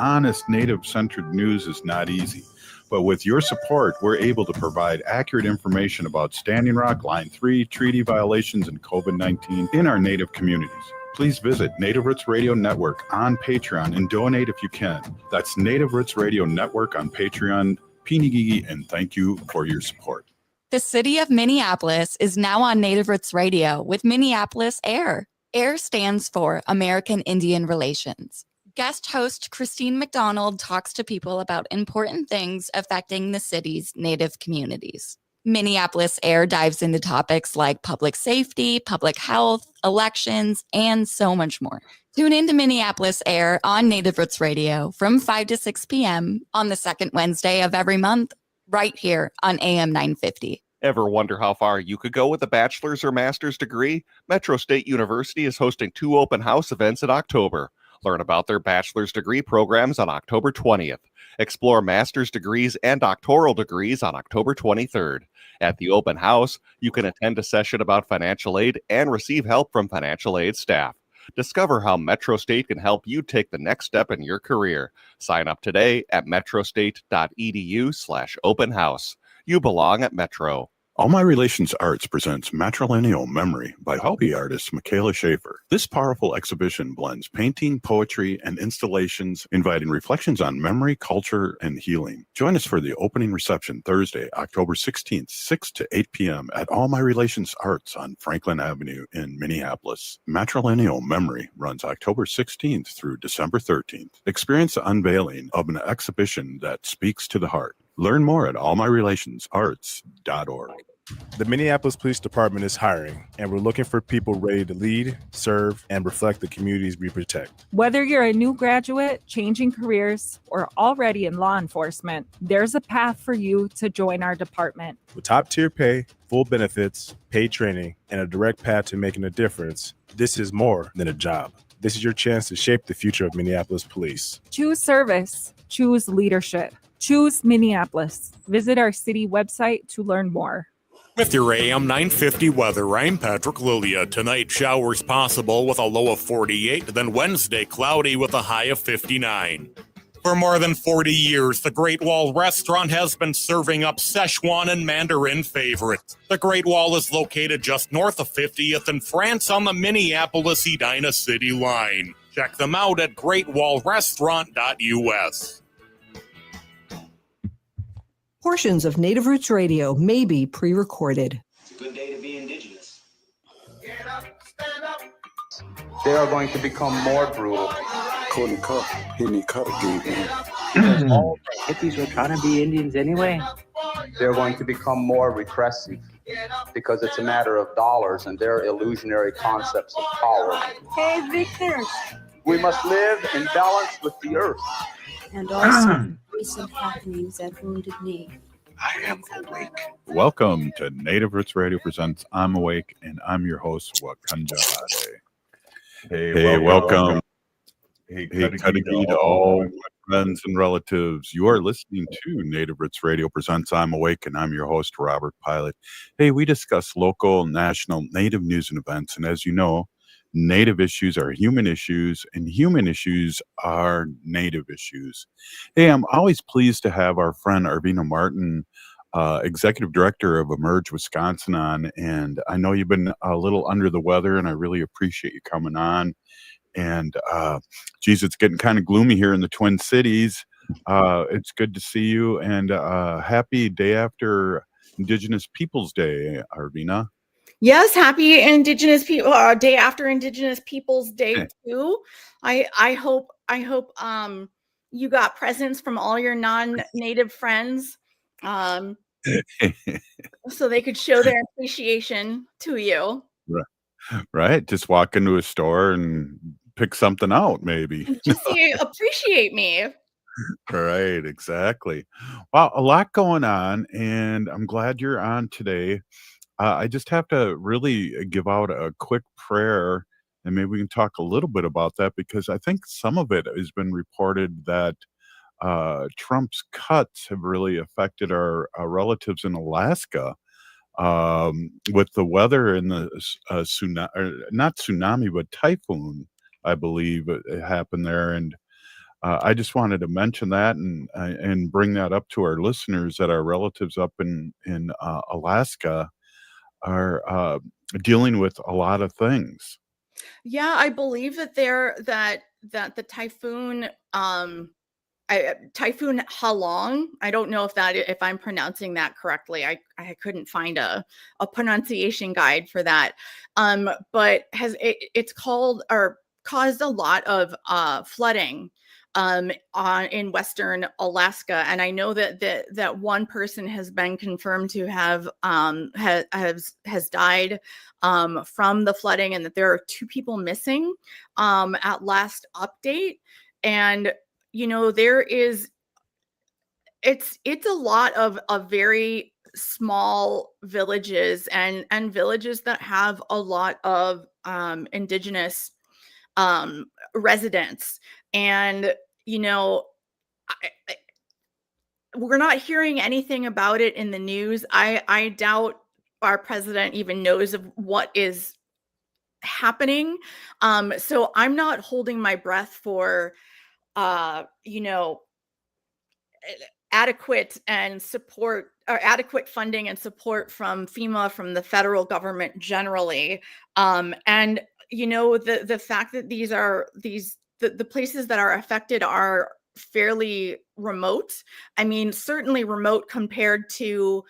honest, Native-centered news is not easy. But with your support, we're able to provide accurate information about Standing Rock, Line 3, treaty violations, and COVID-19 in our Native communities. Please visit Native Roots Radio Network on Patreon and donate if you can. That's Native Roots Radio Network on Patreon. Pinigigi, and thank you for your support. The city of Minneapolis is now on Native Roots Radio with Minneapolis AIR. AIR stands for American Indian Relations. Guest host Christine McDonald talks to people about important things affecting the city's Native communities. Minneapolis AIR dives into topics like public safety, public health, elections, and so much more. Tune in to Minneapolis AIR on Native Roots Radio from 5 to 6 p.m. on the second Wednesday of every month, right here on AM 950. Ever wonder how far you could go with a bachelor's or master's degree? Metro State University is hosting 2 open house events in October. Learn about their bachelor's degree programs on October 20th. Explore master's degrees and doctoral degrees on October 23rd. At the open house, you can attend a session about financial aid and receive help from financial aid staff. Discover how Metro State can help you take the next step in your career. Sign up today at metrostate.edu/open house. You belong at Metro. All My Relations Arts presents Matrilineal Memory by Hopi artist Michaela Schaefer. This powerful exhibition blends painting, poetry, and installations, inviting reflections on memory, culture, and healing. Join us for the opening reception Thursday, October 16th, 6 to 8 p.m. at All My Relations Arts on Franklin Avenue in Minneapolis. Matrilineal Memory runs October 16th through December 13th. Experience the unveiling of an exhibition that speaks to the heart. Learn more at allmyrelationsarts.org. The Minneapolis Police Department is hiring, and we're looking for people ready to lead, serve, and reflect the communities we protect. Whether you're a new graduate, changing careers, or already in law enforcement, there's a path for you to join our department. With top-tier pay, full benefits, paid training, and a direct path to making a difference, this is more than a job. This is your chance to shape the future of Minneapolis Police. Choose service. Choose leadership. Choose Minneapolis. Visit our city website to learn more. With your AM 950 weather, I'm Patrick Lilia. Tonight, showers possible with a low of 48, then Wednesday, cloudy with a high of 59. For more than 40 years, the Great Wall Restaurant has been serving up Szechuan and Mandarin favorites. The Great Wall is located just north of 50th in France on the Minneapolis-Edina City line. Check them out at greatwallrestaurant.us. Portions of Native Roots Radio may be pre-recorded. It's a good day to be indigenous. Get up, stand up. They are going to become more brutal. Couldn't cut. He didn't cut again. All the hippies were trying to be Indians anyway. They're going to become more repressive because it's a matter of dollars and their illusionary concepts of power. Hey, Victor. We must live in balance with the earth. And also recent happenings at Wounded Knee. I am awake. Welcome to Native Roots Radio presents I'm Awake, and I'm your host, Wakanda Hade. Hey, welcome. Hey, Kadagi to all my friends and relatives. You are listening to Native Roots Radio presents I'm Awake, and I'm your host, Robert Pilot. Hey, we discuss local, national, Native news and events, and as you know, Native issues are human issues, and human issues are Native issues. Hey, I'm always pleased to have our friend Arvina Martin, Executive Director of Emerge Wisconsin on, and I know you've been a little under the weather, and I really appreciate you coming on. And, geez, it's getting kind of gloomy here in the Twin Cities. It's good to see you, and happy day after Indigenous Peoples Day, Arvina. Yes, happy Indigenous people day after Indigenous Peoples Day too. I hope you got presents from all your non-native friends, so they could show their appreciation to you. Right. Just walk into a store and pick something out, maybe. Just say, appreciate me. Right, exactly. Well, a lot going on, and I'm glad you're on today. I just have to really give out a quick prayer, and maybe we can talk a little bit about that, because I think some of it has been reported that Trump's cuts have really affected our relatives in Alaska, with the weather and the tsunami, not tsunami, but typhoon, I believe it happened there. And I just wanted to mention that and bring that up to our listeners that our relatives up in Alaska are dealing with a lot of things. Yeah, I believe that the typhoon Typhoon Halong. I don't know if I'm pronouncing that correctly. I couldn't find a pronunciation guide for that. But it's called or caused a lot of flooding in western Alaska, and I know that one person has been confirmed to have has died from the flooding, and that there are 2 people missing at last update. And there is it's a lot of very small villages and villages that have a lot of indigenous residents. And I, we're not hearing anything about it in the news. I doubt our president even knows of what is happening. So I'm not holding my breath for adequate and support or adequate funding and support from FEMA, from the federal government generally. And the fact that the places that are affected are fairly remote. I mean, certainly remote compared to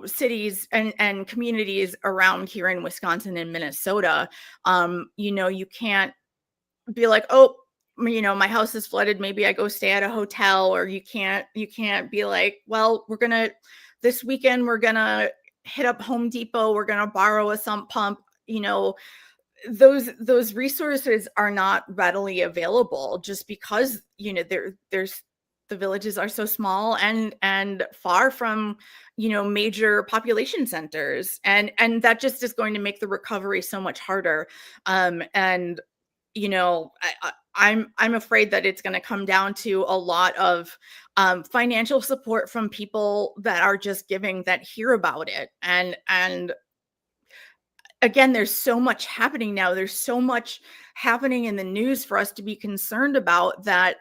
cities and communities around here in Wisconsin and Minnesota. You can't be like, oh, my house is flooded, maybe I go stay at a hotel. Or you can't be like, well, this weekend we're gonna hit up Home Depot, we're gonna borrow a sump pump. Those resources are not readily available, just because there's the villages are so small and far from major population centers, and that just is going to make the recovery so much harder. And I'm afraid that it's going to come down to a lot of financial support from people that are just giving, that hear about it. And again, there's so much happening now. There's so much happening in the news for us to be concerned about that,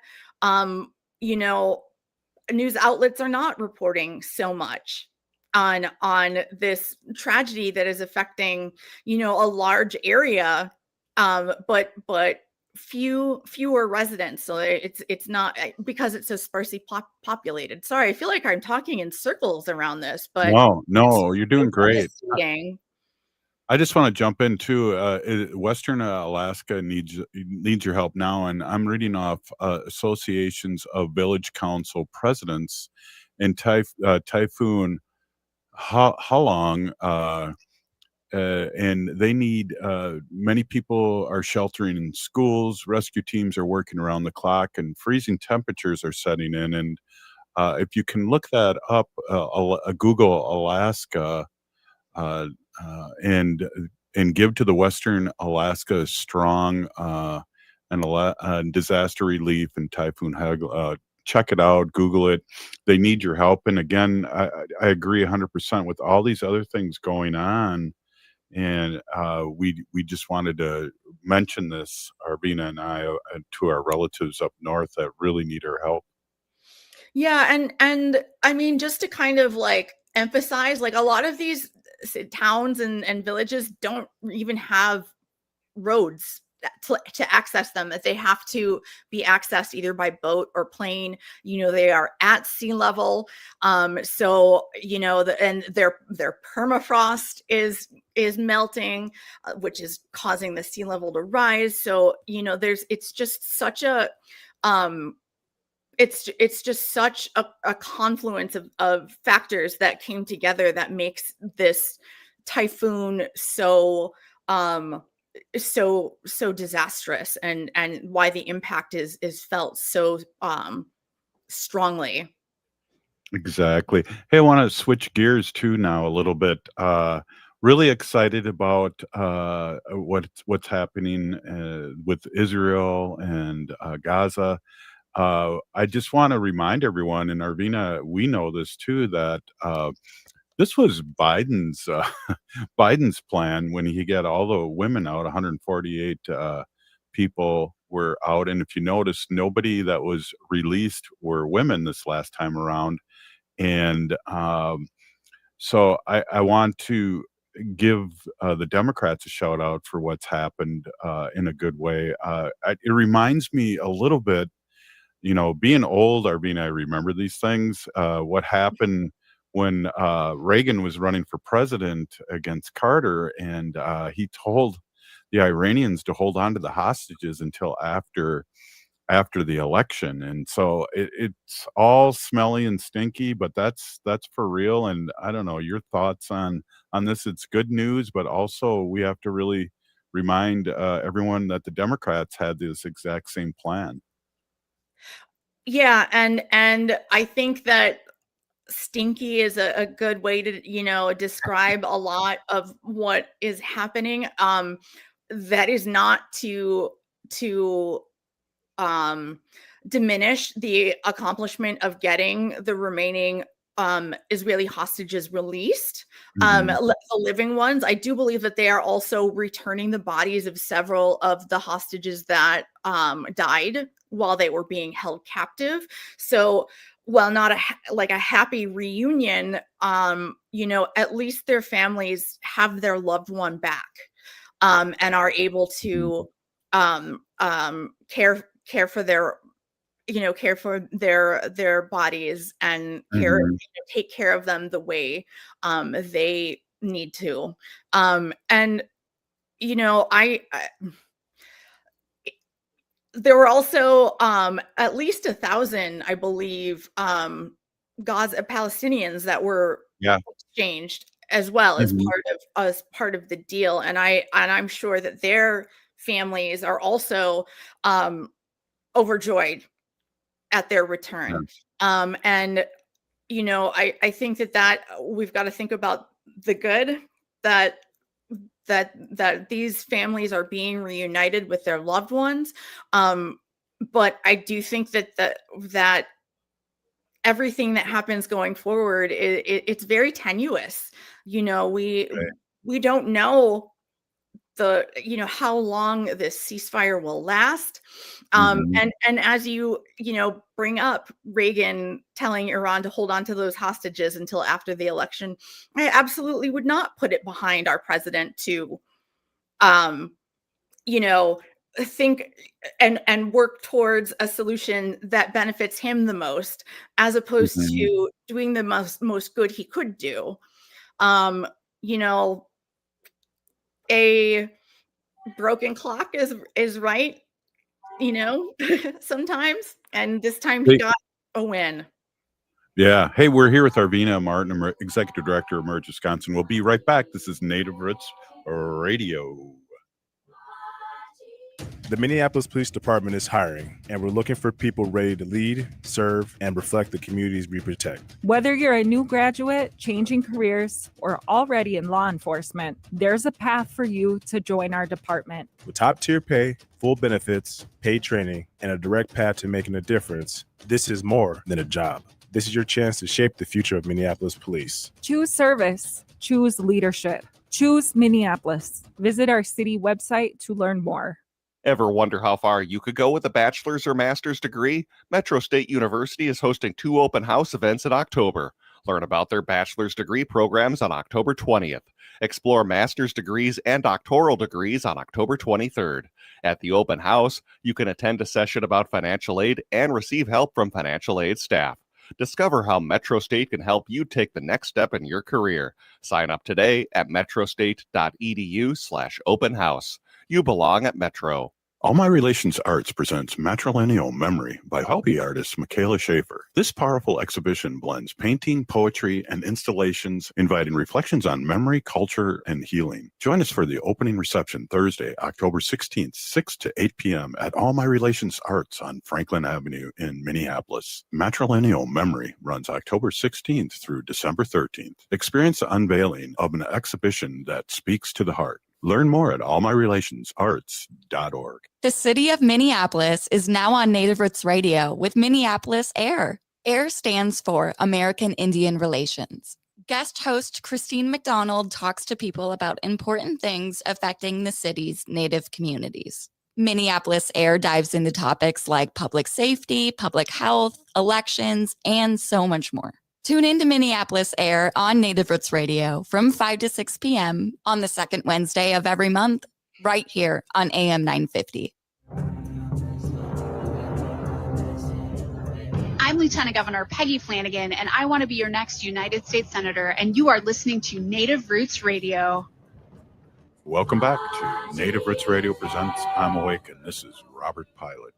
news outlets are not reporting so much on this tragedy that is affecting, a large area, but fewer residents. So it's not, because it's so sparsely populated. Sorry, I feel like I'm talking in circles around this, but No, you're doing great. devastating. I just want to jump in too. Western Alaska needs your help now, and I'm reading off associations of village council presidents in Typhoon Halong, and they need many people are sheltering in schools. Rescue teams are working around the clock, and freezing temperatures are setting in. And if you can look that up, Google Alaska. And give to the Western Alaska Strong and disaster relief and Typhoon Hagel. Check it out, Google it. They need your help. And again, I agree 100% with all these other things going on. And we just wanted to mention this, Arvina and I, to our relatives up north that really need our help. Yeah, and I mean, just to kind of like emphasize, like a lot of these towns and villages don't even have roads to access them, that they have to be accessed either by boat or plane. They are at sea level. So and their permafrost is melting, which is causing the sea level to rise. So it's just such a it's just such a confluence of factors that came together that makes this typhoon so disastrous, and why the impact is felt so strongly. Exactly. Hey, I want to switch gears too now a little bit. Really excited about what's happening with Israel and Gaza. I just want to remind everyone, and Arvina, we know this too, that this was Biden's Biden's plan when he got all the women out. 148 people were out. And if you notice, nobody that was released were women this last time around. And so I want to give the Democrats a shout out for what's happened in a good way. It reminds me a little bit, being old, Arvina, I remember these things. What happened when Reagan was running for president against Carter, and he told the Iranians to hold on to the hostages until after the election. And so it's all smelly and stinky, but that's for real. And I don't know your thoughts on this. It's good news, but also we have to really remind everyone that the Democrats had this exact same plan. Yeah, and I think that stinky is a good way to describe a lot of what is happening. That is not to diminish the accomplishment of getting the remaining Israeli hostages released, the living ones. I do believe that they are also returning the bodies of several of the hostages that died while they were being held captive. So while not a happy reunion, at least their families have their loved one back, and are able to care for their their bodies and take care of them the way they need to. And I there were also at least 1,000, I believe, Gaza Palestinians that were exchanged as well as part of the deal, and I'm sure that their families are also overjoyed at their return. And I think that we've got to think about the good that these families are being reunited with their loved ones. But I do think that everything that happens going forward, it's very tenuous. We don't know how long this ceasefire will last. And as you bring up Reagan telling Iran to hold on to those hostages until after the election, I absolutely would not put it behind our president to think and work towards a solution that benefits him the most, as opposed to doing the most good he could do. A broken clock is right, sometimes, and this time he got a win. Yeah. Hey, we're here with Arvina Martin, Executive Director of Merge Wisconsin. We'll be right back. This is Native Roots Radio. The Minneapolis Police Department is hiring, and we're looking for people ready to lead, serve, and reflect the communities we protect. Whether you're a new graduate, changing careers, or already in law enforcement, there's a path for you to join our department. With top-tier pay, full benefits, paid training, and a direct path to making a difference, this is more than a job. This is your chance to shape the future of Minneapolis police. Choose service. Choose leadership. Choose Minneapolis. Visit our city website to learn more. Ever wonder how far you could go with a bachelor's or master's degree? Metro State University is hosting 2 open house events in October. Learn about their bachelor's degree programs on October 20th. Explore master's degrees and doctoral degrees on October 23rd. At the open house, you can attend a session about financial aid and receive help from financial aid staff. Discover how Metro State can help you take the next step in your career. Sign up today at metrostate.edu/open house. You belong at Metro. All My Relations Arts presents Matrilineal Memory by hobby artist Michaela Schaefer. This powerful exhibition blends painting, poetry, and installations, inviting reflections on memory, culture, and healing. Join us for the opening reception Thursday, October 16th, 6 to 8 p.m. at All My Relations Arts on Franklin Avenue in Minneapolis. Matrilineal Memory runs October 16th through December 13th. Experience the unveiling of an exhibition that speaks to the heart. Learn more at allmyrelationsarts.org. The city of Minneapolis is now on Native Roots Radio with Minneapolis AIR. AIR stands for American Indian Relations. Guest host Christine McDonald talks to people about important things affecting the city's Native communities. Minneapolis Air dives into topics like public safety, public health, elections, and so much more. Tune in to Minneapolis Air on Native Roots Radio from 5 to 6 p.m. on the second Wednesday of every month, right here on AM 950. I'm Lieutenant Governor Peggy Flanagan, and I want to be your next United States Senator, and you are listening to Native Roots Radio. Welcome back to Native Roots Radio presents I'm Awake, and this is Robert Pilot.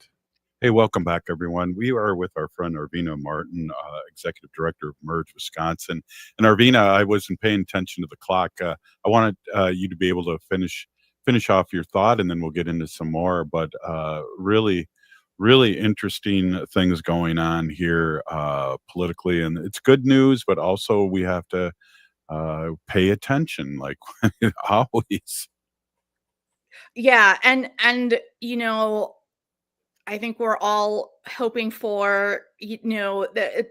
Hey, welcome back, everyone. We are with our friend Arvina Martin, Executive Director of Merge Wisconsin. And Arvina, I wasn't paying attention to the clock. I wanted you to be able to finish off your thought, and then we'll get into some more. But really interesting things going on here politically, and it's good news, but also we have to pay attention like always. Yeah, and I think we're all hoping for a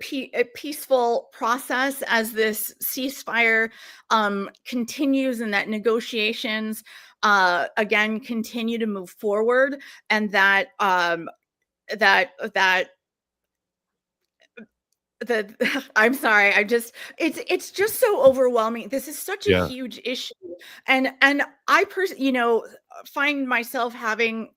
peaceful process as this ceasefire continues, and that negotiations again continue to move forward, and that I'm sorry, it's just so overwhelming. This is such a huge issue, and I find myself having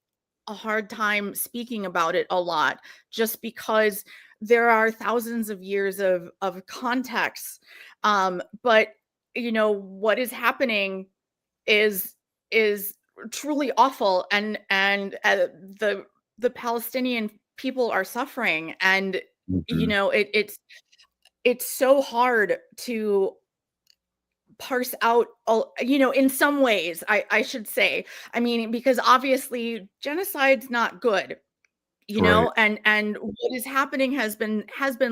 a hard time speaking about it a lot, just because there are thousands of years of context. But what is happening is truly awful, and the Palestinian people are suffering, and it's so hard to parse out, in some ways, I should say. I mean, because obviously genocide's not good, Right. and what is happening has been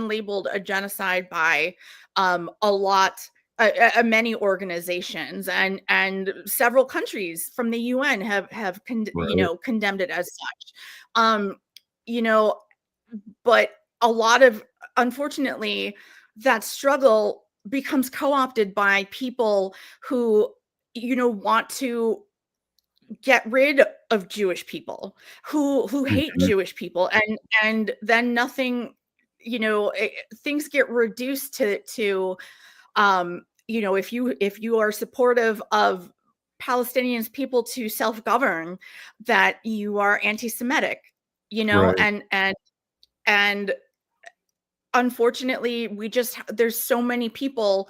labeled a genocide by many organizations, and several countries from the UN have condemned it as such. But a lot of, unfortunately, that struggle becomes co-opted by people who want to get rid of Jewish people, who hate Jewish people, and then nothing, things get reduced to if you are supportive of Palestinians people to self-govern, that you are anti-Semitic, Right. and unfortunately, there's so many people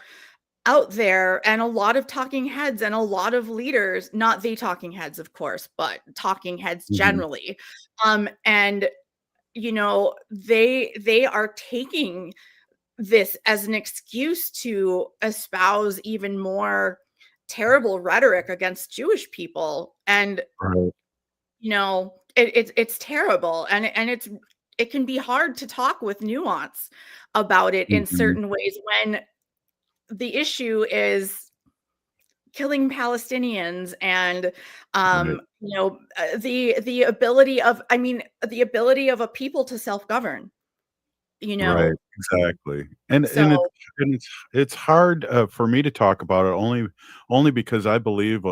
out there, and a lot of talking heads, and a lot of leaders, not the talking heads, of course, but talking heads generally. And they are taking this as an excuse to espouse even more terrible rhetoric against Jewish people. And Right. it's terrible, and it can be hard to talk with nuance about it in certain ways when the issue is killing Palestinians, and Right. the ability of a people to self-govern. Right, exactly. And So it's hard for me to talk about it only because I believe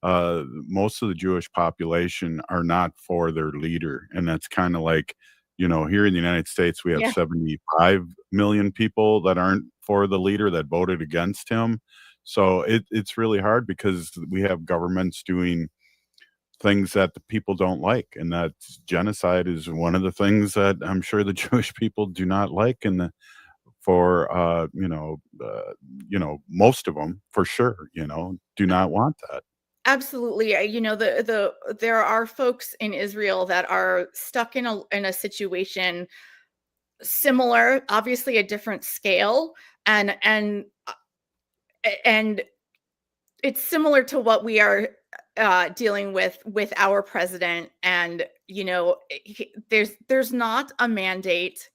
most of the Jewish population are not for their leader, and that's kind of like, here in the United States we have Yeah. 75 million people that aren't for the leader, that voted against him. So it's really hard because we have governments doing things that the people don't like, and that genocide is one of the things that I'm sure the Jewish people do not like, and most of them for sure, do not want that. absolutely, there are folks in Israel that are stuck in a situation similar, obviously a different scale, and it's similar to what we are dealing with our president. And there's not a mandate.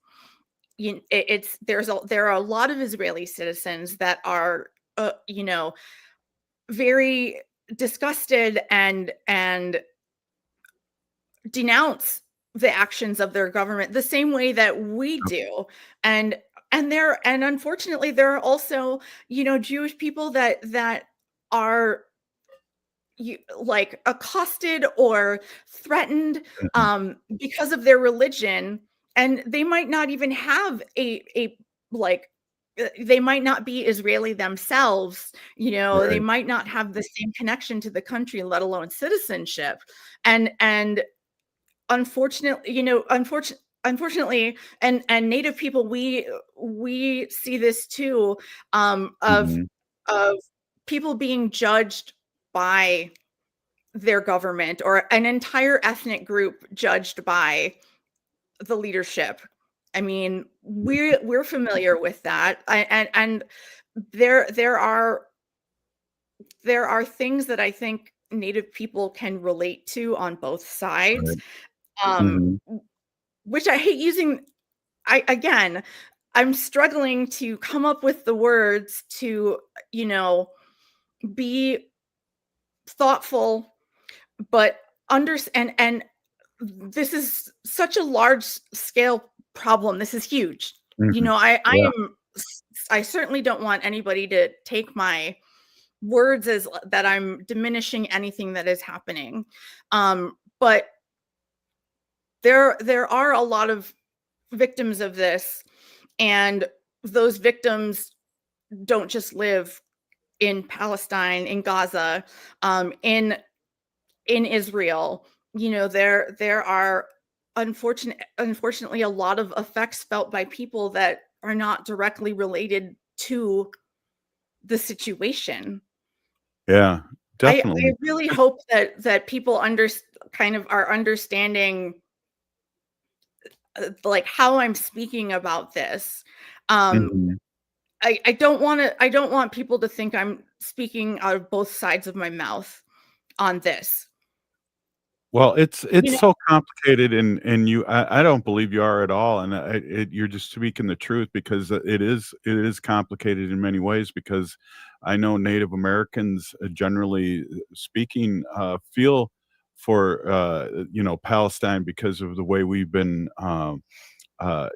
There are a lot of Israeli citizens that are very disgusted and denounce the actions of their government the same way that we do. And unfortunately there are also Jewish people that are like accosted or threatened Mhm. because of their religion, and they might not even have a like they might not be Israeli themselves, they Right. might not have the same connection to the country, let alone citizenship. And unfortunately, unfortunately, and Native people, we see this too, Mhm. of people being judged by their government, or an entire ethnic group judged by the leadership. I mean, we're familiar with that. And there are things that I think Native people can relate to on both sides. Right. Um, Mhm. which I hate using. I'm struggling to come up with the words to, be thoughtful, but and this is such a large scale problem. This is huge. Mhm. I Yeah. am I certainly don't want anybody to take my words as that I'm diminishing anything that is happening. But there are a lot of victims of this, and those victims don't just live in Palestine, in Gaza, in Israel. There are unfortunately a lot of effects felt by people that are not directly related to the situation. Yeah. I Definitely. really hope that people kind of are understanding, like, how I'm speaking about this. Um, Mhm. I don't want people to think I'm speaking out of both sides of my mouth on this. Well, it's You it's know, so complicated, and I don't believe you are at all, and you're just speaking the truth, because it is complicated in many ways, because I know Native Americans, generally speaking, feel for Palestine because of the way we've been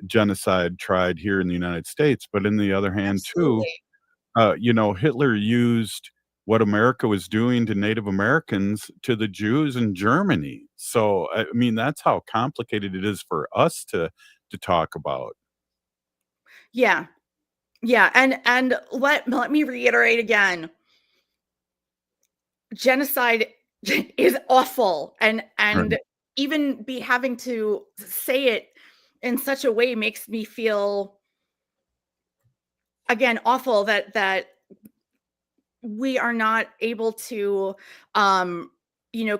genocide tried here in the United States, but in the other hand too, absolutely. Hitler used what America was doing to Native Americans to the Jews in Germany. So, I mean, that's how complicated it is for us to talk about. Yeah. Yeah, and let me reiterate again. Genocide is awful, and Right. even be having to say it in such a way makes me feel, again, awful that we are not able to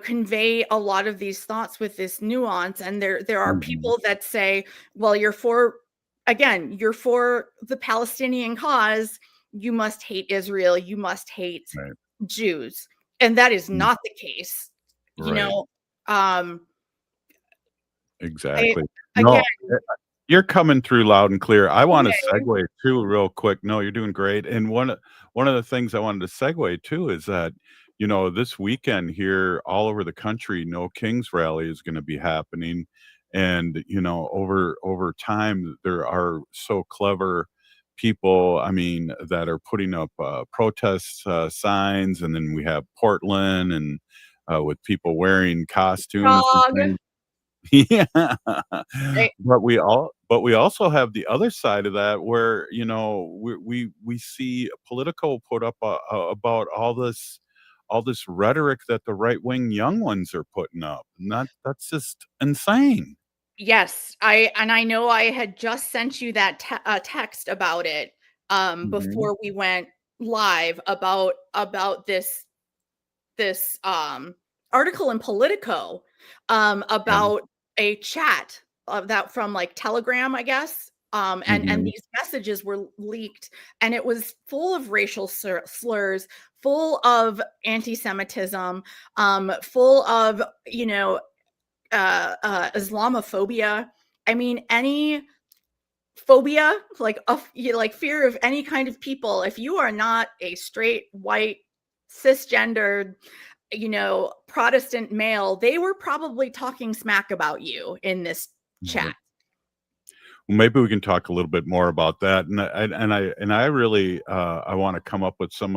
convey a lot of these thoughts with this nuance. And there are Mhm. people that say, well, you're for the Palestinian cause, you must hate Israel, you must hate Right. Jews. And that is Mm. not the case. you Right. know um I Exactly. again. No, you're coming through loud and clear. I wanna Okay. segue too real quick. No, you're doing great, and one of the things I wanted to segue to is that, this weekend here all over the country, No Kings Rally is gonna be happening, and, over time, there are so clever people, I mean, that are putting up, protest, signs, and then we have Portland, and, with people wearing costumes and Frog. things. Yeah. Right. But we also have the other side of that where, we see Politico put up, about all this rhetoric that the right-wing young ones are putting up, and that's just insane. Yes, I know I had just sent you that text about it Mhm. before we went live, about this article in Politico, Yeah. about a chat of that from, like, Telegram, I guess. And Mhm. these messages were leaked, and it was full of racial slurs, full of anti-Semitism, full of, Islamophobia. I mean, any phobia, like like fear of any kind of people. If you are not a straight, white, cisgendered, Protestant male, they were probably talking smack about you in this chat. Right. Well, maybe we can talk a little bit more about that, and I really, I wanna come up with some,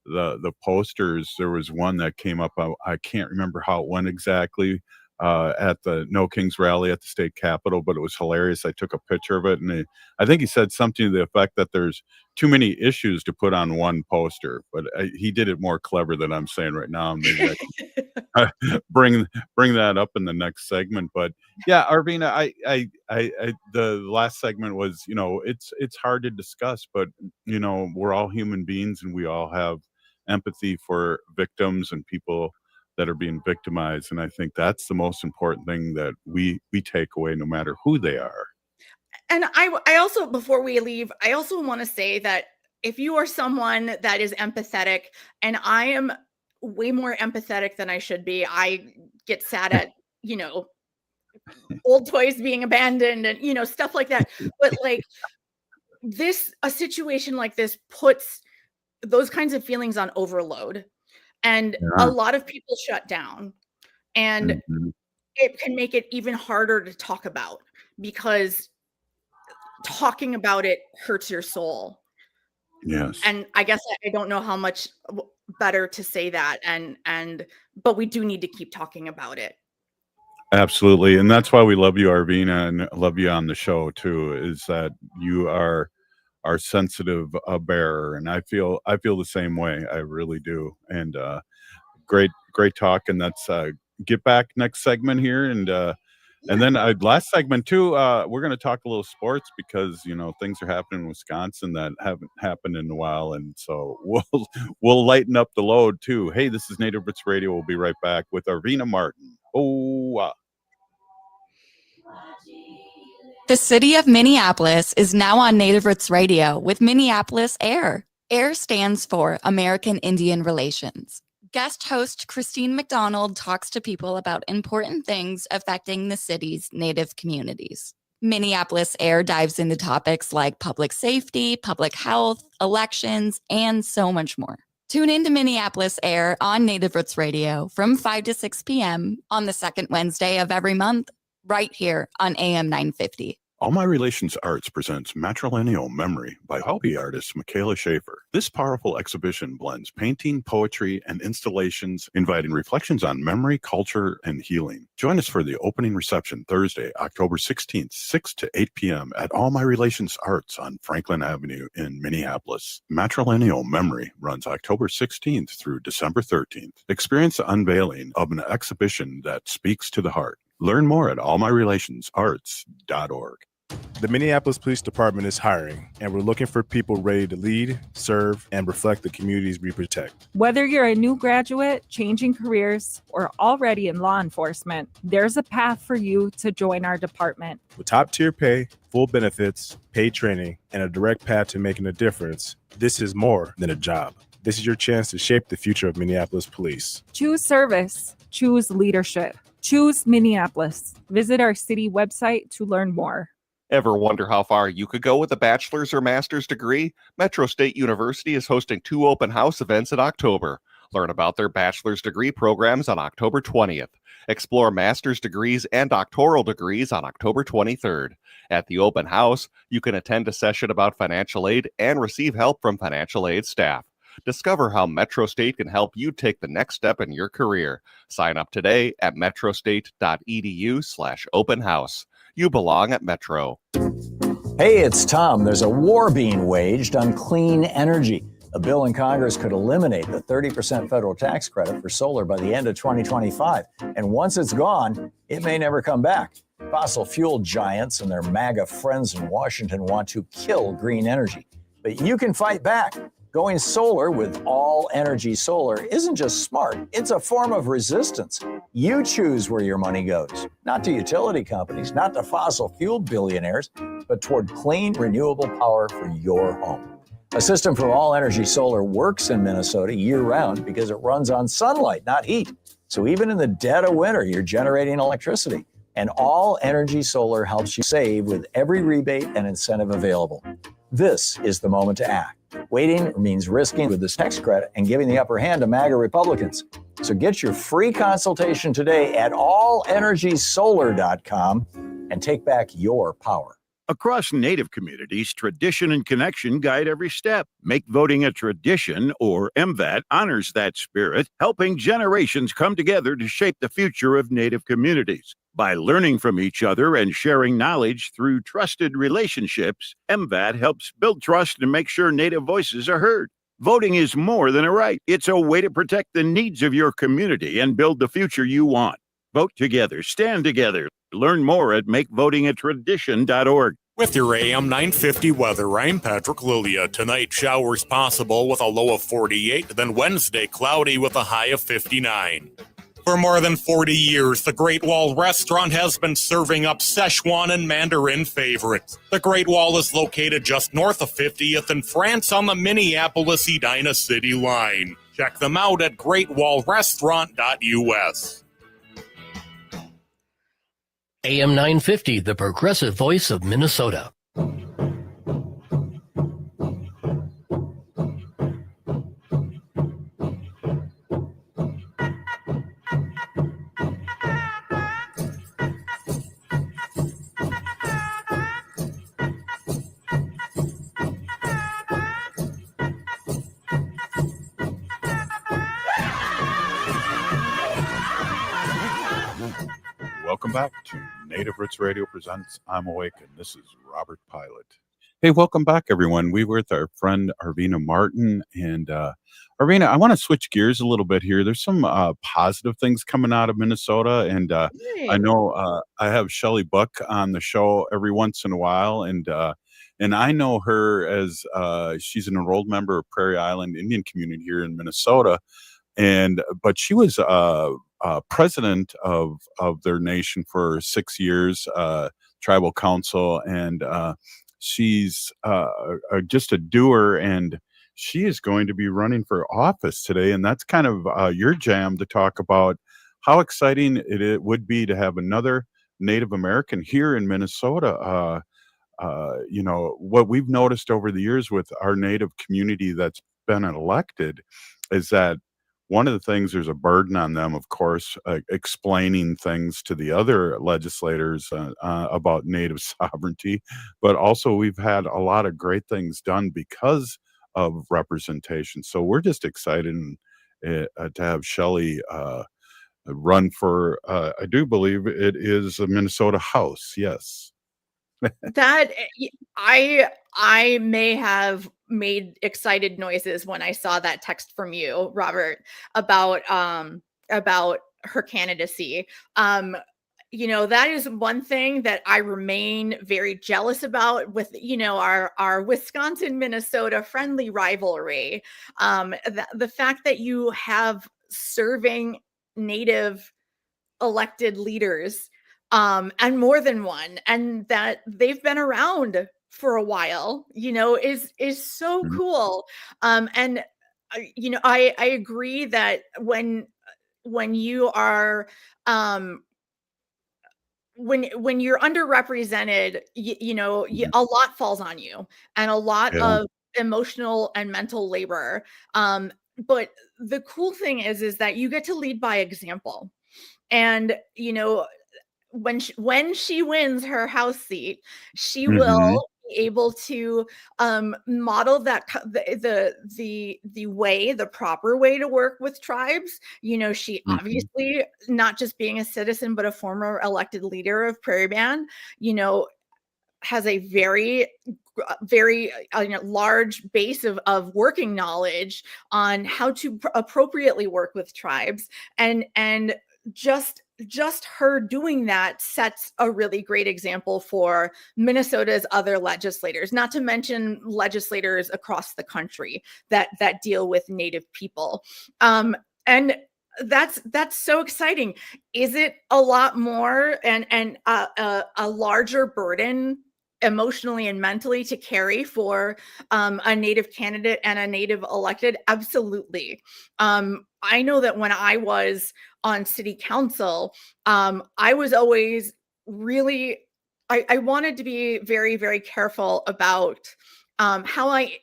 the posters. There was one that came up. I can't remember how it went exactly at the No Kings rally at the state capitol, but it was hilarious. I took a picture of it, and I think he said something to the effect that there's too many issues to put on one poster. But he did it more clever than I'm saying right now. Maybe I can bring that up in the next segment. But yeah, Arvina, I the last segment was, it's hard to discuss, but we're all human beings, and we all have empathy for victims and people that are being victimized. And I think that's the most important thing that we take away, no matter who they are. And I also, before we leave, I also want to say that if you are someone that is empathetic, and I am way more empathetic than I should be, I get sad at, old toys being abandoned and, stuff like that. But like a situation like this puts those kinds of feelings on overload. And a lot of people shut down, and it can make it even harder to talk about, because talking about it hurts your soul. Yes. And I guess I don't know how much better to say that. But we do need to keep talking about it. Absolutely. And that's why we love you, Arvina, and love you on the show too, is that you are our sensitive bearer. And I feel the same way. I really do. And great talk. And that's get back next segment here. And then last segment too, we're going to talk a little sports, because things are happening in Wisconsin that haven't happened in a while, and so we'll lighten up the load too. Hey, this is Native Roots Radio. We'll be right back with Arvina Martin. The city of Minneapolis is now on Native Roots Radio with Minneapolis AIR. AIR stands for American Indian Relations. Guest host Christine McDonald talks to people about important things affecting the city's Native communities. Minneapolis AIR dives into topics like public safety, public health, elections, and so much more. Tune into Minneapolis AIR on Native Roots Radio from 5 to 6 p.m. on the second Wednesday of every month, right here on AM 950. All My Relations Arts presents Matrilineal Memory by hobby artist Michaela Schaefer. This powerful exhibition blends painting, poetry, and installations, inviting reflections on memory, culture, and healing. Join us for the opening reception Thursday, October 16th, 6 to 8 p.m. at All My Relations Arts on Franklin Avenue in Minneapolis. Matrilineal Memory runs October 16th through December 13th. Experience the unveiling of an exhibition that speaks to the heart. Learn more at allmyrelationsarts.org. The Minneapolis Police Department is hiring, and we're looking for people ready to lead, serve, and reflect the communities we protect. Whether you're a new graduate, changing careers, or already in law enforcement, there's a path for you to join our department. With top-tier pay, full benefits, paid training, and a direct path to making a difference, this is more than a job. This is your chance to shape the future of Minneapolis police. Choose service. Choose leadership. Choose Minneapolis. Visit our city website to learn more. Ever wonder how far you could go with a bachelor's or master's degree? Metro State University is hosting 2 open house events in October. Learn about their bachelor's degree programs on October 20th. Explore master's degrees and doctoral degrees on October 23rd. At the open house, you can attend a session about financial aid and receive help from financial aid staff. Discover how Metro State can help you take the next step in your career. Sign up today at metrostate.edu/open house. You belong at Metro. Hey, it's Tom. There's a war being waged on clean energy. A bill in Congress could eliminate the 30% federal tax credit for solar by the end of 2025. And once it's gone, it may never come back. Fossil fuel giants and their MAGA friends in Washington want to kill green energy. But you can fight back. Going solar with All Energy Solar isn't just smart, it's a form of resistance. You choose where your money goes, not to utility companies, not to fossil fuel billionaires, but toward clean, renewable power for your home. A system from All Energy Solar works in Minnesota year-round because it runs on sunlight, not heat. So even in the dead of winter, you're generating electricity. And All Energy Solar helps you save with every rebate and incentive available. This is the moment to act. Waiting means risking with this tax credit and giving the upper hand to MAGA Republicans. So get your free consultation today at allenergysolar.com and take back your power. Across Native communities, tradition and connection guide every step. Make voting a tradition, or MVAT honors that spirit, helping generations come together to shape the future of Native communities. By learning from each other and sharing knowledge through trusted relationships, MVAT helps build trust and make sure Native voices are heard. Voting is more than a right. It's a way to protect the needs of your community and build the future you want. Vote together. Stand together. Learn more at makevotingatradition.org. With your AM 950 weather, I'm Patrick Lilia. Tonight, showers possible with a low of 48, then Wednesday, cloudy with a high of 59. For more than 40 years, the Great Wall Restaurant has been serving up Szechuan and Mandarin favorites. The Great Wall is located just north of 50th in France on the Minneapolis-Edina City line. Check them out at greatwallrestaurant.us. AM 950, the progressive voice of Minnesota. Welcome back to Native Roots Radio presents I'm Awake, and this is Robert Pilot. Hey, welcome back, everyone. We were with our friend Arvina Martin, and Arvina, I want to switch gears a little bit here. There's some positive things coming out of Minnesota, and I know I have Shelley Buck on the show every once in a while, and I know her as she's an enrolled member of Prairie Island Indian Community here in Minnesota, but she was president of their nation for 6 years, tribal council, and she's just a doer, and she is going to be running for office today, and that's kind of your jam to talk about how exciting it would be to have another Native American here in Minnesota. You know, what we've noticed over the years with our Native community that's been elected is that one of the things, there's a burden on them, of course, explaining things to the other legislators about Native sovereignty, but also we've had a lot of great things done because of representation. So we're just excited to have Shelley run for, I do believe it is a Minnesota House, yes. That I may have made excited noises when I saw that text from you, Robert, about her candidacy. You know, that is one thing that I remain very jealous about with, you know, our Wisconsin Minnesota friendly rivalry. The fact that you have serving Native elected leaders, and more than one, and that they've been around for a while, you know, is so cool. And you know, I agree that when you are when you're underrepresented, you know, a lot falls on you, and a lot of emotional and mental labor. But the cool thing is that you get to lead by example. And, you know, when she wins her House seat, she will be able to model that the proper way to work with tribes. You know, she obviously, not just being a citizen, but a former elected leader of Prairie Band, you know, has a very large base of working knowledge on how to appropriately work with tribes, and just her doing that sets a really great example for Minnesota's other legislators, not to mention legislators across the country that deal with Native people. And that's so exciting. Is it a lot more and a larger burden emotionally and mentally to carry for a Native candidate and a Native elected? Absolutely. I know that when I was on city council, I was always really, I wanted to be very, very careful about how I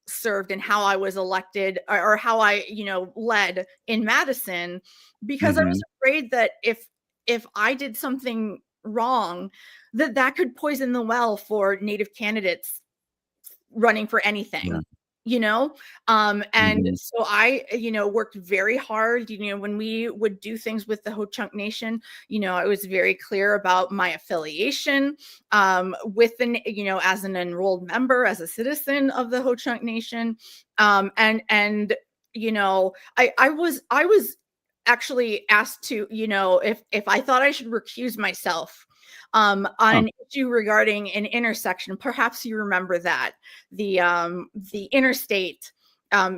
served and how I was elected, or how I, you know, led in Madison, because I was afraid that if I did something wrong, that could poison the well for Native candidates running for anything. Yeah. You know, and Mhm. so I, worked very hard. When we would do things with the Ho-Chunk Nation, I was very clear about my affiliation with as an enrolled member, as a citizen of the Ho-Chunk Nation, and I was actually asked to, if I thought I should recuse myself on an issue regarding an intersection. Perhaps you remember that the interstate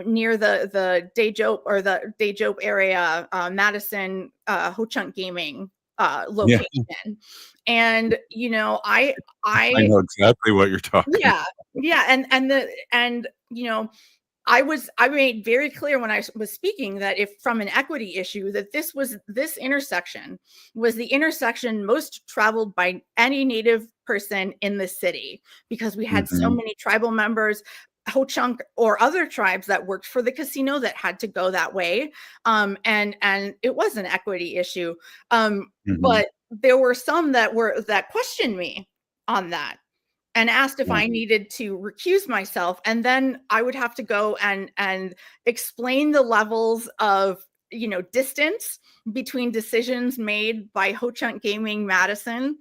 near the Dajope area, Madison Ho-Chunk Gaming location. And I know exactly what you're talking yeah, about. yeah, and I made very clear when I was speaking that if from an equity issue, that this intersection was the intersection most traveled by any Native person in the city, because we had so many tribal members, Ho-Chunk or other tribes that worked for the casino that had to go that way. And it was an equity issue. But there were some that questioned me on that, and asked if I needed to recuse myself. And then I would have to go and explain the levels of, distance between decisions made by Ho-Chunk Gaming Madison,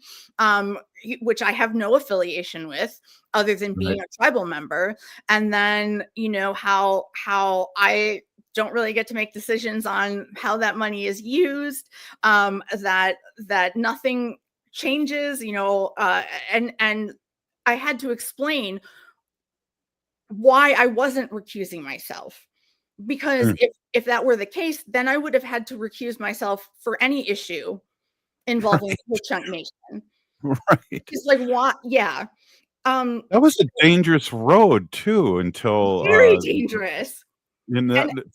which I have no affiliation with other than being a tribal member. And then, how I don't really get to make decisions on how that money is used, that nothing changes, and I had to explain why I wasn't recusing myself, because if that were the case, then I would have had to recuse myself for any issue involving the Ho-Chunk Nation. Right. It's like, what? Yeah. That was a dangerous road too, until Very dangerous.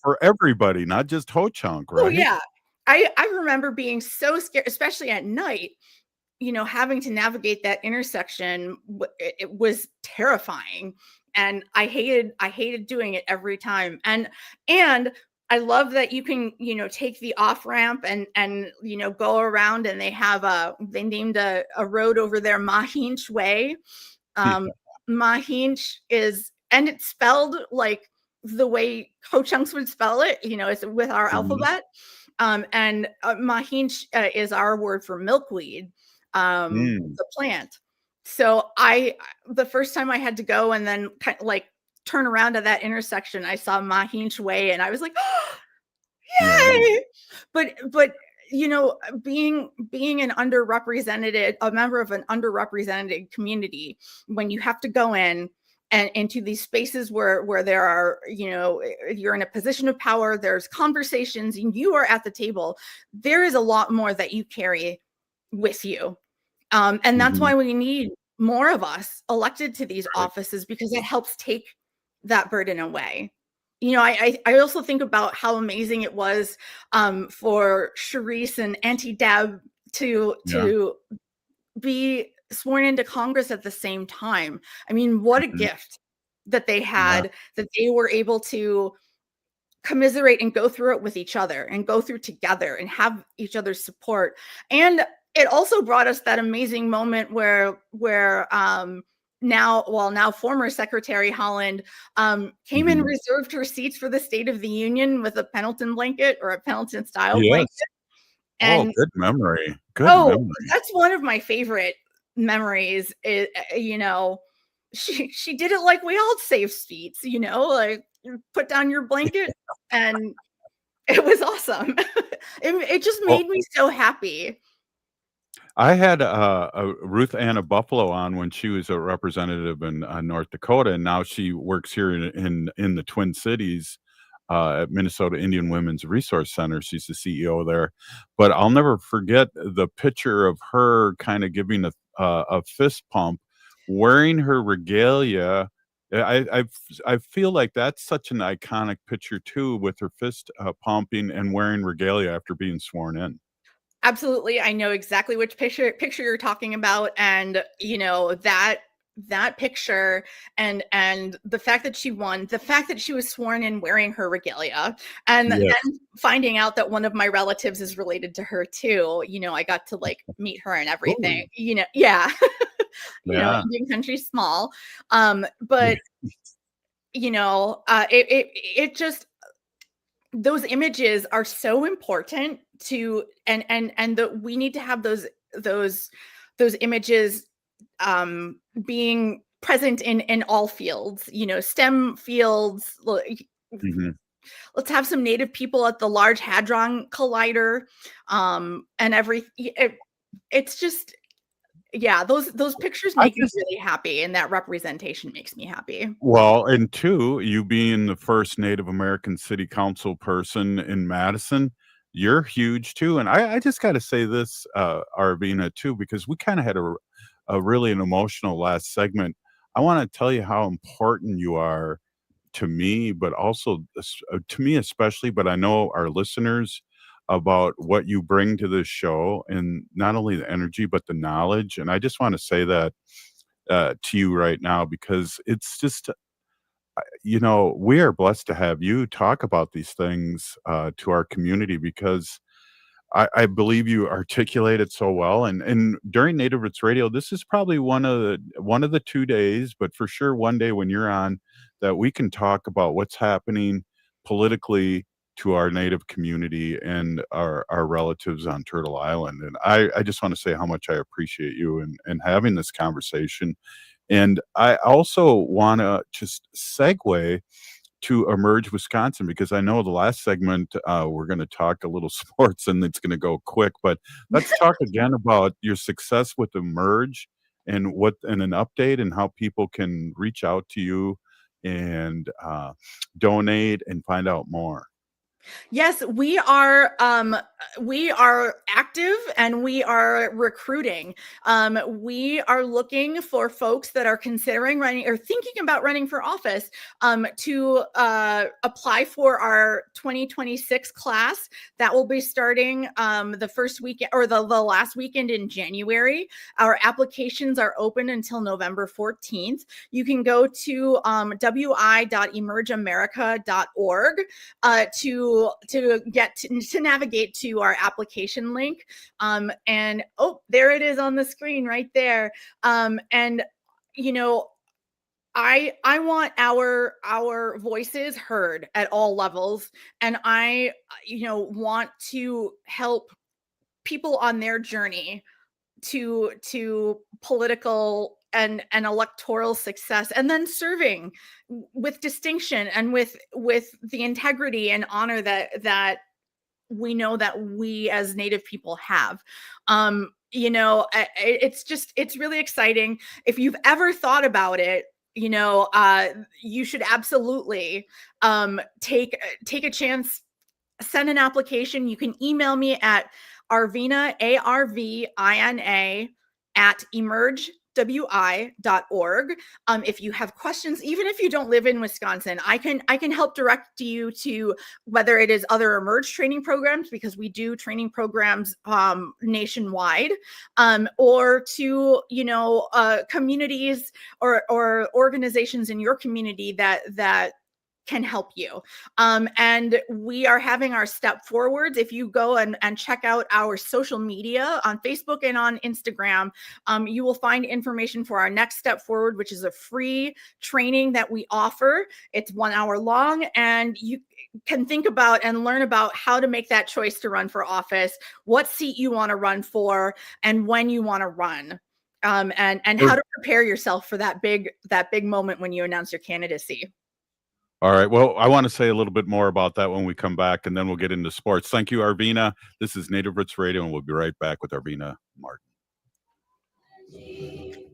for everybody, not just Ho-Chunk, right? Oh yeah. I remember being so scared, especially at night, having to navigate that intersection. It was terrifying, and I hated doing it every time. And I love that you can, take the off ramp and go around, and they named a road over there Mahinch Way. Mahinch and it's spelled like the way Ho-Chunks would spell it, it's with our alphabet. And Mahinch is our word for milkweed, the plant. So the first time I had to go and then kind of like turn around at that intersection, I saw Mahinch Way, and I was like, oh, yay! But being a member of an underrepresented community, when you have to go in and into these spaces where there are, you're in a position of power, there's conversations, and you are at the table, there is a lot more that you carry with you. And that's why we need more of us elected to these offices, because it helps take that burden away. I also think about how amazing it was for Sharice and Auntie Deb to be sworn into Congress at the same time. I mean, what a gift that they had, that they were able to commiserate and go through it with each other and go through together and have each other's support. And it also brought us that amazing moment where now former Secretary Holland came and reserved her seats for the State of the Union with a Pendleton blanket, or a Pendleton style blanket. And good memory. Good memory. That's one of my favorite memories. She did it like we all save seats, like put down your blanket, and it was awesome. It just made me so happy. I had a Ruth Anna Buffalo on when she was a representative in North Dakota, and now she works here in the Twin Cities at Minnesota Indian Women's Resource Center. She's the CEO there. But I'll never forget the picture of her kind of giving a fist pump, wearing her regalia. I feel like that's such an iconic picture too, with her fist pumping and wearing regalia after being sworn in. Absolutely. I know exactly which picture you're talking about. And, that that picture and the fact that she won, the fact that she was sworn in wearing her regalia, and then finding out that one of my relatives is related to her too. I got to like meet her and everything. Yeah. Indian country's small, but it just, those images are so important to, and we need to have those images being present in all fields, STEM fields. Let's have some Native people at the Large Hadron Collider, and it's just, those pictures make me really happy, and that representation makes me happy. Well, and two, you being the first Native American city council person in Madison, you're huge too. And I just got to say this, Arvina, too, because we kind of had a really an emotional last segment. I want to tell you how important you are to me, but also to me especially, but I know our listeners, about what you bring to this show, and not only the energy, but the knowledge. And I just want to say that to you right now, because it's just, we are blessed to have you talk about these things to our community, because I believe you articulate it so well. And during Native Roots Radio, this is probably one of the 2 days, but for sure one day when you're on, that we can talk about what's happening politically to our Native community and our relatives on Turtle Island. And I just want to say how much I appreciate you and having this conversation. And I also want to just segue to Emerge Wisconsin, because I know the last segment we're going to talk a little sports and it's going to go quick, but let's talk again about your success with Emerge and an update and how people can reach out to you and donate and find out more. Yes, we are active and we are recruiting. We are looking for folks that are considering running or thinking about running for office to apply for our 2026 class that will be starting the first weekend or the last weekend in January. Our applications are open until November 14th. You can go to wi.emergeamerica.org to navigate to our application link. And there it is on the screen right there. And I want our voices heard at all levels, and I want to help people on their journey to political and electoral success, and then serving with distinction and with the integrity and honor that we know that we as Native people have. It's really exciting. If you've ever thought about it, you should absolutely take a chance, send an application. You can email me at Arvina, ARVINA, at emergewi.org. If you have questions, even if you don't live in Wisconsin, I can help direct you to whether it is other Emerge training programs, because we do training programs nationwide, or to communities or organizations in your community that can help you. And we are having our step forwards. If you go and check out our social media on Facebook and on Instagram, you will find information for our next step forward, which is a free training that we offer. It's 1 hour long, and you can think about and learn about how to make that choice to run for office, what seat you want to run for, and when you want to run. And how to prepare yourself for that big moment when you announce your candidacy. All right. Well, I want to say a little bit more about that when we come back, and then we'll get into sports. Thank you, Arvina. This is Native Roots Radio, and we'll be right back with Arvina Martin.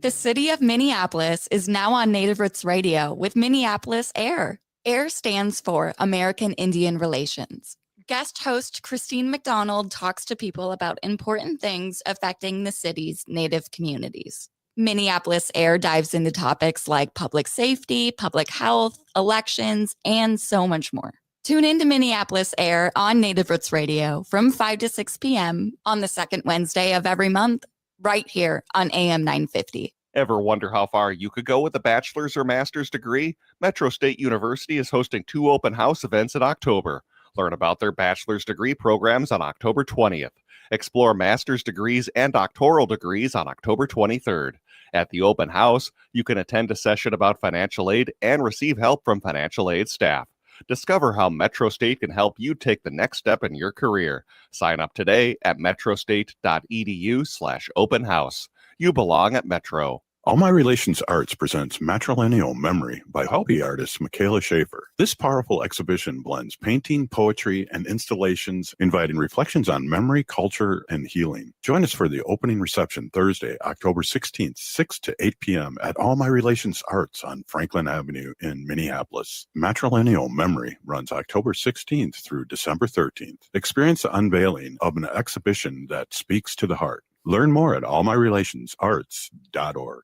The city of Minneapolis is now on Native Roots Radio with Minneapolis AIR. AIR stands for American Indian Relations. Guest host Christine McDonald talks to people about important things affecting the city's Native communities. Minneapolis AIR dives into topics like public safety, public health, elections, and so much more. Tune into Minneapolis AIR on Native Roots Radio from 5 to 6 p.m. on the second Wednesday of every month, right here on AM 950. Ever wonder how far you could go with a bachelor's or master's degree? Metro State University is hosting 2 open house events in October. Learn about their bachelor's degree programs on October 20th. Explore master's degrees and doctoral degrees on October 23rd. At the open house, you can attend a session about financial aid and receive help from financial aid staff. Discover how Metro State can help you take the next step in your career. Sign up today at metrostate.edu/open house. You belong at Metro. All My Relations Arts presents Matrilineal Memory by hobby artist Michaela Schaefer. This powerful exhibition blends painting, poetry, and installations, inviting reflections on memory, culture, and healing. Join us for the opening reception Thursday, October 16th, 6 to 8 p.m. at All My Relations Arts on Franklin Avenue in Minneapolis. Matrilineal Memory runs October 16th through December 13th. Experience the unveiling of an exhibition that speaks to the heart. Learn more at allmyrelationsarts.org.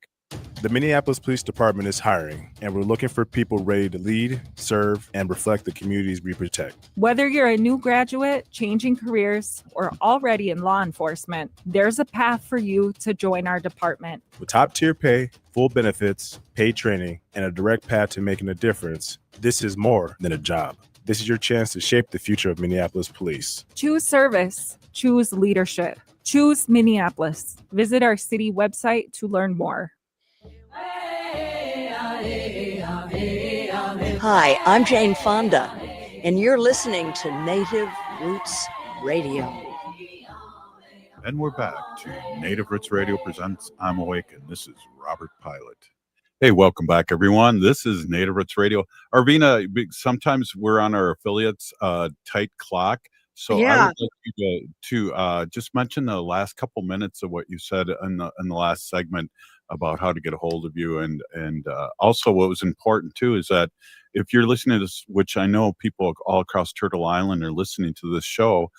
The Minneapolis Police Department is hiring, and we're looking for people ready to lead, serve, and reflect the communities we protect. Whether you're a new graduate, changing careers, or already in law enforcement, there's a path for you to join our department. With top-tier pay, full benefits, paid training, and a direct path to making a difference, this is more than a job. This is your chance to shape the future of Minneapolis Police. Choose service. Choose leadership. Choose Minneapolis. Visit our city website to learn more. Hi, I'm Jane Fonda, and you're listening to Native Roots Radio. And we're back to Native Roots Radio presents I'm Awake, and this is Robert Pilot. Hey, welcome back, everyone. This is Native Roots Radio. Arvina, sometimes we're on our affiliates' tight clock. So I would like you to just mention the last couple minutes of what you said in the last segment about how to get a hold of you, and also what was important too is that if you're listening to this, which I know people all across Turtle Island are listening to this show,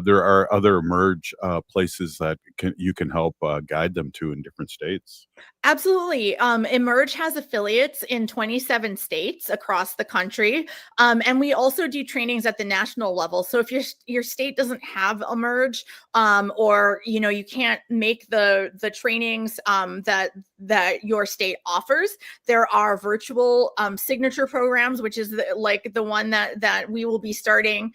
there are other Emerge places that you can help guide them to in different states. Absolutely. Emerge has affiliates in 27 states across the country. And we also do trainings at the national level. So if your state doesn't have Emerge, or you can't make the trainings that your state offers, there are virtual signature programs, which is the one that we will be starting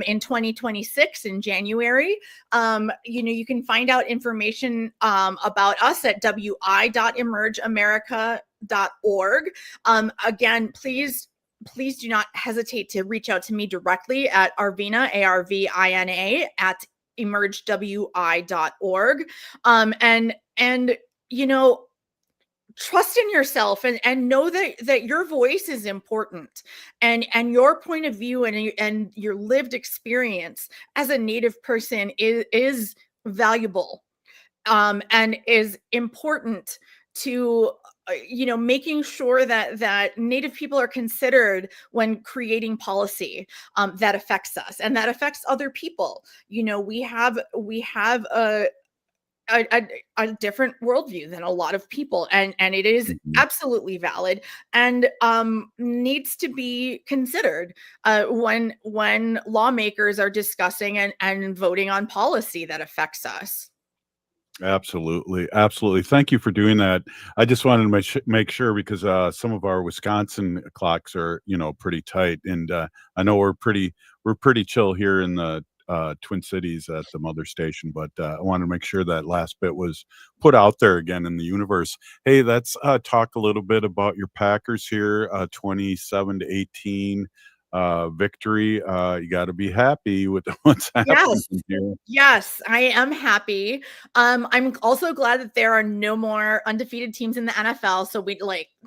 in 2026 in January. You can find out information about us at wi.emergeamerica.org. Again, please do not hesitate to reach out to me directly at Arvina, ARVINA, at emergewi.org. Trust in yourself and know that your voice is important, and your point of view and your lived experience as a Native person is valuable, and is important to making sure that Native people are considered when creating policy that affects us and that affects other people. We have a different worldview than a lot of people, and it is absolutely valid and needs to be considered when lawmakers are discussing and voting on policy that affects us. Absolutely. Thank you for doing that. I just wanted to make sure because some of our Wisconsin clocks are pretty tight, and I know we're pretty chill here in the Twin Cities at the mother station, but I want to make sure that last bit was put out there again in the universe. Hey, let's talk a little bit about your Packers here, 27-18 victory. You got to be happy with what's happening here. Yes, I am happy. I'm also glad that there are no more undefeated teams in the NFL, so we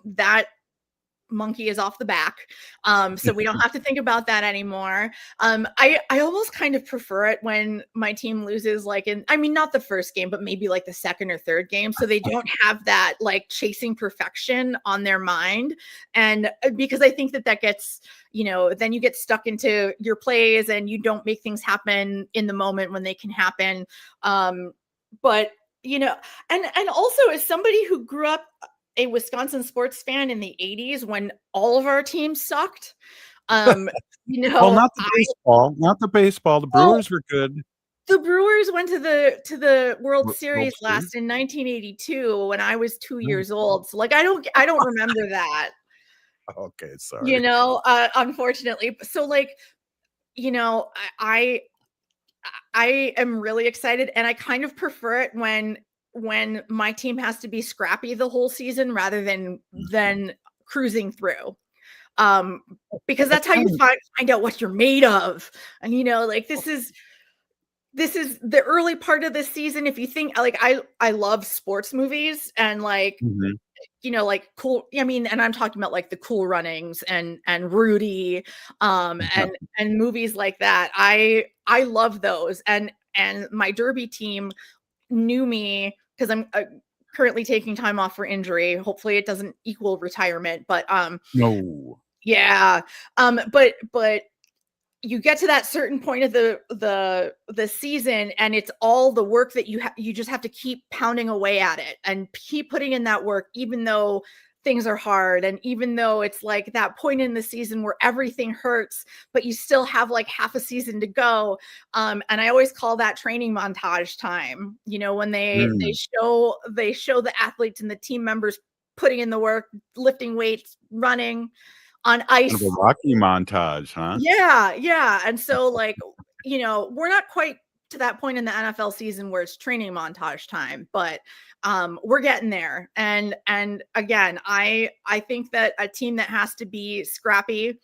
that monkey is off the back, so we don't have to think about that anymore. I almost kind of prefer it when my team loses, not the first game, but maybe the second or third game, so they don't have that chasing perfection on their mind. And because I think that gets, then you get stuck into your plays and you don't make things happen in the moment when they can happen. But and also as somebody who grew up a Wisconsin sports fan in the 80s when all of our teams sucked. Well, not the baseball. The Brewers were good. The Brewers went to the World World Series Series? last in 1982 when I was 2 years old. So like I don't remember that. Okay, sorry. You know, unfortunately. So like, you know, I am really excited, and I kind of prefer it when my team has to be scrappy the whole season rather than cruising through. Because that's how you find out what you're made of. And you know, like this is the early part of the season. If you think like I love sports movies and like Mhm. you know, like cool. I mean, and I'm talking about like the Cool Runnings and Rudy, and movies like that. I love those, and my derby team knew me because I'm currently taking time off for injury. Hopefully, it doesn't equal retirement, but No. yeah, but you get to that certain point of the season, and it's all the work that you just have to keep pounding away at it and keep putting in that work, even though things are hard, and even though it's like that point in the season where everything hurts, but you still have like half a season to go. And I always call that training montage time. You know, when they show the athletes and the team members putting in the work, lifting weights, running on Kind ice. of a Rocky montage, huh? Yeah, yeah. And so like, you know, we're not quite to that point in the NFL season where it's training montage time, but we're getting there. And again, I think that a team that has to be scrappy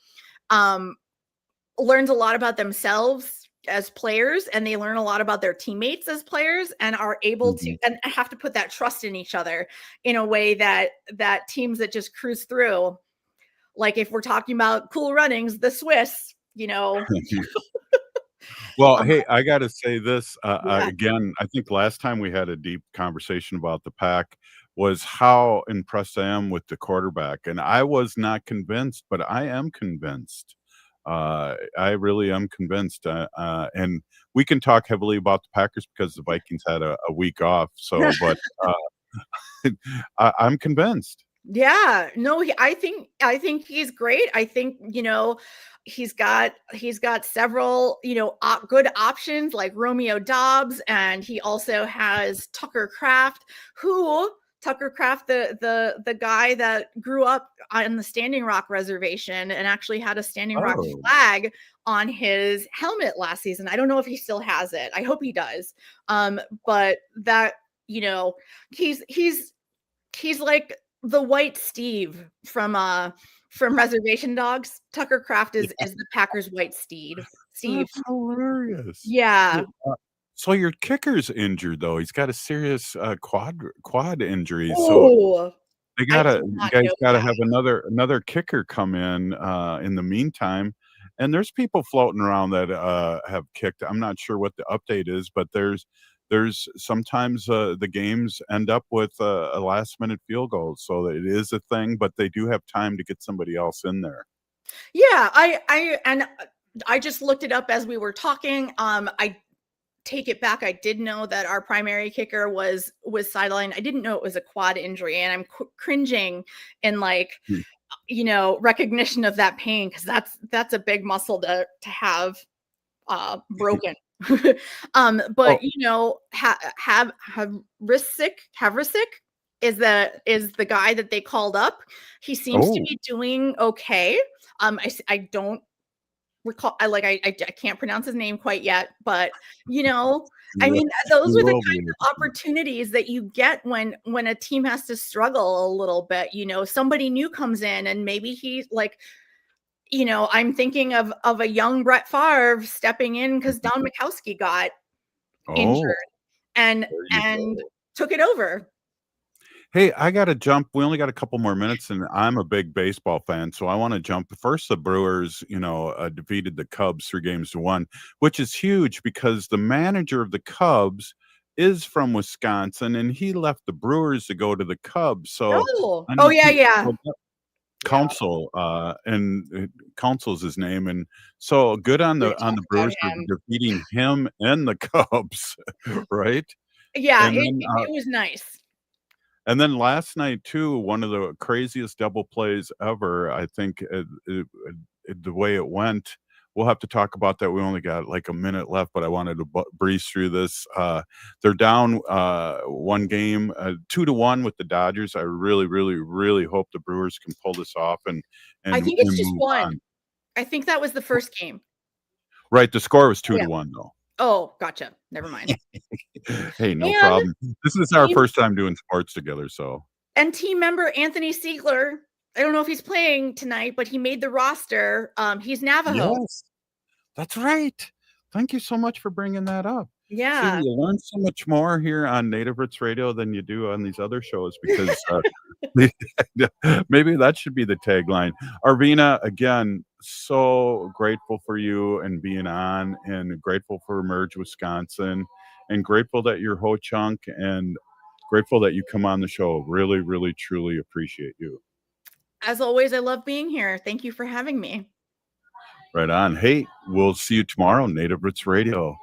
learns a lot about themselves as players, and they learn a lot about their teammates as players, and are able to and have to put that trust in each other in a way that teams that just cruise through, like if we're talking about Cool Runnings, the Swiss, you know. Well, hey, I got to say this Yeah. again. I think last time we had a deep conversation about the Pack was how impressed I am with the quarterback, and I was not convinced, but I am convinced. I really am convinced, and we can talk heavily about the Packers because the Vikings had a week off. So, but I'm convinced. Yeah, no, I think he's great. I think, you know, he's got several, you know, good options like Romeo Dobbs, and he also has Tucker Kraft, the guy that grew up on the Standing Rock Reservation and actually had a Standing Rock flag on his helmet last season. I don't know if he still has it. I hope he does. But that, you know, he's like the white Steve from Reservation Dogs. Tucker Kraft is the Packers' white Steve. That's hilarious. Yeah. So your kicker's injured though. He's got a serious quad injury. So Oh, you I guys did not know gotta that. have another kicker come in the meantime. And there's people floating around that have kicked. I'm not sure what the update is, but there's sometimes the games end up with a last minute field goal. So it is a thing, but they do have time to get somebody else in there. Yeah, I just looked it up as we were talking. I take it back. I did know that our primary kicker was sidelined. I didn't know it was a quad injury, and I'm cringing in like, you know, recognition of that pain, because that's a big muscle to have broken. But you know, Havrisik is the guy that they called up. He seems to be doing okay. I don't recall. I can't pronounce his name quite yet, but you know, I mean, those are the kind of opportunities that you get when a team has to struggle a little bit. You know, somebody new comes in, and maybe he's like, you know, I'm thinking of a young Brett Favre stepping in because Don Mikowski got injured and took it over. Hey, I got to jump. We only got a couple more minutes, and I'm a big baseball fan, so I want to jump. First, the Brewers, you know, defeated the Cubs 3-1, which is huge because the manager of the Cubs is from Wisconsin, and he left the Brewers to go to the Cubs. So, yeah. Council, and Council's his name, and so good on the Brewers for defeating him and the Cubs, right? Yeah, and then, it was nice. And then last night too, one of the craziest double plays ever. I think the way it went we'll have to talk about that. We only got like a minute left, but I wanted to breeze through this. They're down one game, 2-1 with the Dodgers. I really, really, really hope the Brewers can pull this off and I think it's just move one. on. I think that was the first game. Right, the score was 2-1 though. Oh, gotcha. Never mind. Hey, no And problem. This is our team- first time doing sports together, so. And team member Anthony Siegler, I don't know if he's playing tonight, but he made the roster. He's Navajo. Yes, that's right. Thank you so much for bringing that up. Yeah. See, you learn so much more here on Native Roots Radio than you do on these other shows because maybe that should be the tagline. Arvina, again, so grateful for you and being on, and grateful for Merge Wisconsin, and grateful that you're Ho Chunk, and grateful that you come on the show. Really, really, truly appreciate you. As always, I love being here. Thank you for having me. Right on. Hey, we'll see you tomorrow, Native Roots Radio.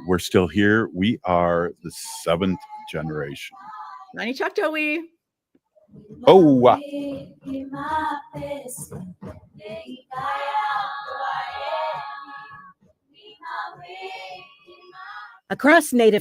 We're still here. We are the 7th generation. Nani Chaktawi. Oh, wow. Across Native